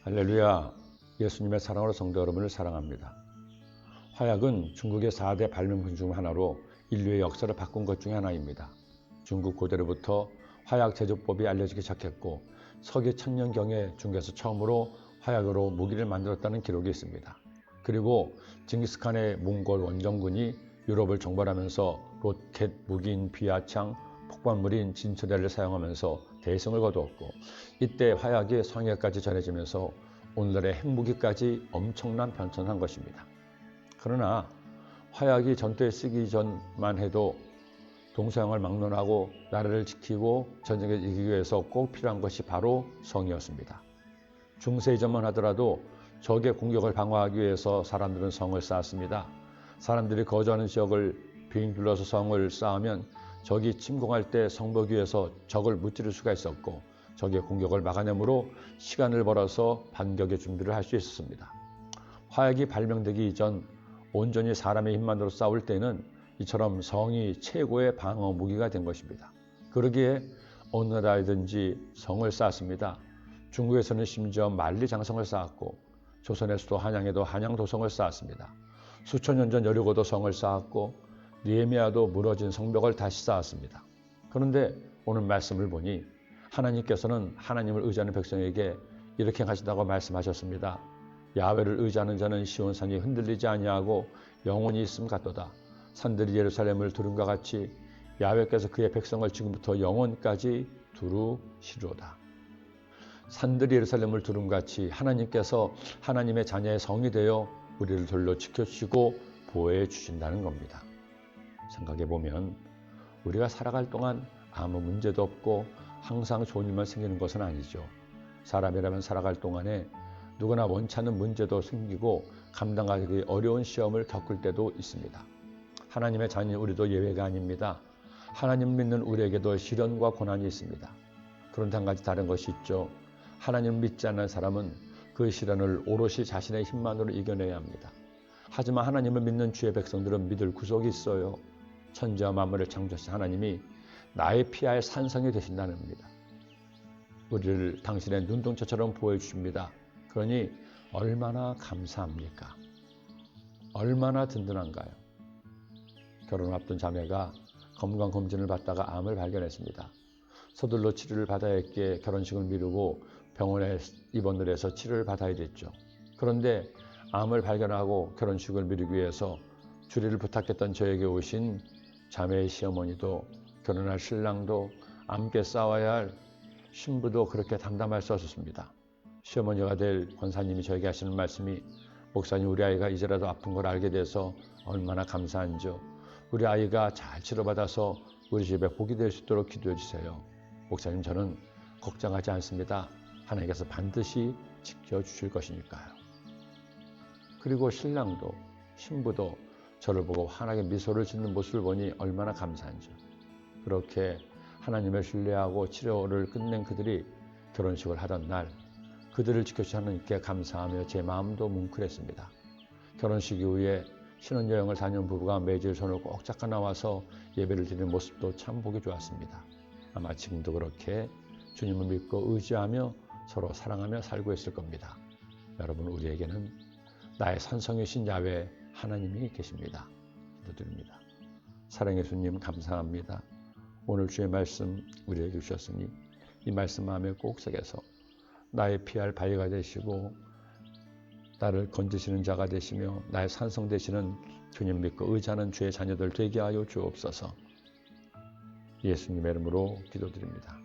할렐루야. 예수님의 사랑으로 성도 여러분을 사랑합니다. 화약은 중국의 4대 발명품 중 하나로 인류의 역사를 바꾼 것 중에 하나입니다. 중국 고대로부터 화약 제조법이 알려지기 시작했고 서기 1000년경에 중국에서 처음으로 화약으로 무기를 만들었다는 기록이 있습니다. 그리고 징기스칸의 몽골 원정군이 유럽을 정벌하면서 로켓 무기인 비아창, 폭발물인 진처대를 사용하면서 대성을 거두었고 이때 화약이 성해까지 전해지면서 오늘날의 핵무기까지 엄청난 변천한 것입니다. 그러나 화약이 전투에 쓰기 전만 해도 동서양을 막론하고 나라를 지키고 전쟁에 이기기 위해서 꼭 필요한 것이 바로 성이었습니다. 중세 이전만 하더라도 적의 공격을 방어하기 위해서 사람들은 성을 쌓았습니다. 사람들이 거주하는 지역을 빙 둘러서 성을 쌓으면 적이 침공할 때 성벽 위에서 적을 무찌를 수가 있었고 적의 공격을 막아내므로 시간을 벌어서 반격의 준비를 할 수 있었습니다. 화약이 발명되기 이전 온전히 사람의 힘만으로 싸울 때는 이처럼 성이 최고의 방어 무기가 된 것입니다. 그러기에 어느 나라든지 성을 쌓았습니다. 중국에서는 심지어 만리장성을 쌓았고 조선의 수도 한양에도 한양도성을 쌓았습니다. 수천 년 전 여리고도 성을 쌓았고 느헤미야도 무너진 성벽을 다시 쌓았습니다. 그런데 오늘 말씀을 보니 하나님께서는 하나님을 의지하는 백성에게 이렇게 하시다고 말씀하셨습니다. 야훼를 의지하는 자는 시온산이 흔들리지 아니하고 영원히 있음 같도다. 산들이 예루살렘을 두름과 같이 야훼께서 그의 백성을 지금부터 영원까지 두루시리로다. 산들이 예루살렘을 두름같이 하나님께서 하나님의 자녀의 성이 되어 우리를 돌로 지켜주시고 보호해 주신다는 겁니다. 생각해보면 우리가 살아갈 동안 아무 문제도 없고 항상 좋은 일만 생기는 것은 아니죠. 사람이라면 살아갈 동안에 누구나 원치 않는 문제도 생기고 감당하기 어려운 시험을 겪을 때도 있습니다. 하나님의 자녀인 우리도 예외가 아닙니다. 하나님 믿는 우리에게도 시련과 고난이 있습니다. 그런데 한 가지 다른 것이 있죠. 하나님을 믿지 않는 사람은 그 시련을 오롯이 자신의 힘만으로 이겨내야 합니다. 하지만 하나님을 믿는 주의 백성들은 믿을 구속이 있어요. 천지와 만물을 창조하신 하나님이 나의 피할 산성이 되신다는 겁니다. 우리를 당신의 눈동자처럼 보호해 주십니다. 그러니 얼마나 감사합니까? 얼마나 든든한가요? 결혼 앞둔 자매가 건강검진을 받다가 암을 발견했습니다. 서둘러 치료를 받아야 했기에 결혼식을 미루고 병원에 입원을 해서 치료를 받아야 됐죠. 그런데 암을 발견하고 결혼식을 미루기 위해서 주례를 부탁했던 저에게 오신 자매의 시어머니도 결혼할 신랑도 함께 싸워야 할 신부도 그렇게 담담할 수 없었습니다. 시어머니가 될 권사님이 저에게 하시는 말씀이 목사님 우리 아이가 이제라도 아픈 걸 알게 돼서 얼마나 감사한지요. 우리 아이가 잘 치료받아서 우리 집에 복이 될 수 있도록 기도해 주세요. 목사님 저는 걱정하지 않습니다. 하나님께서 반드시 지켜주실 것이니까요. 그리고 신랑도 신부도 저를 보고 환하게 미소를 짓는 모습을 보니 얼마나 감사한지요. 그렇게 하나님을 신뢰하고 치료를 끝낸 그들이 결혼식을 하던 날 그들을 지켜주신 하나님께 감사하며 제 마음도 뭉클했습니다. 결혼식 이후에 신혼여행을 다녀온 부부가 매질 손을 꼭 잡고 나와서 예배를 드리는 모습도 참 보기 좋았습니다. 아마 지금도 그렇게 주님을 믿고 의지하며 서로 사랑하며 살고 있을 겁니다. 여러분 우리에게는 나의 산성이신 야훼 하나님이 계십니다. 기도드립니다. 사랑의 주님 감사합니다. 오늘 주의 말씀 우리에게 주셨으니 이 말씀 마음에 꼭 새겨서 나의 피할 바위가 되시고 나를 건지시는 자가 되시며 나의 산성 되시는 주님 믿고 의지하는 주의 자녀들 되게 하여 주옵소서. 예수님의 이름으로 기도드립니다.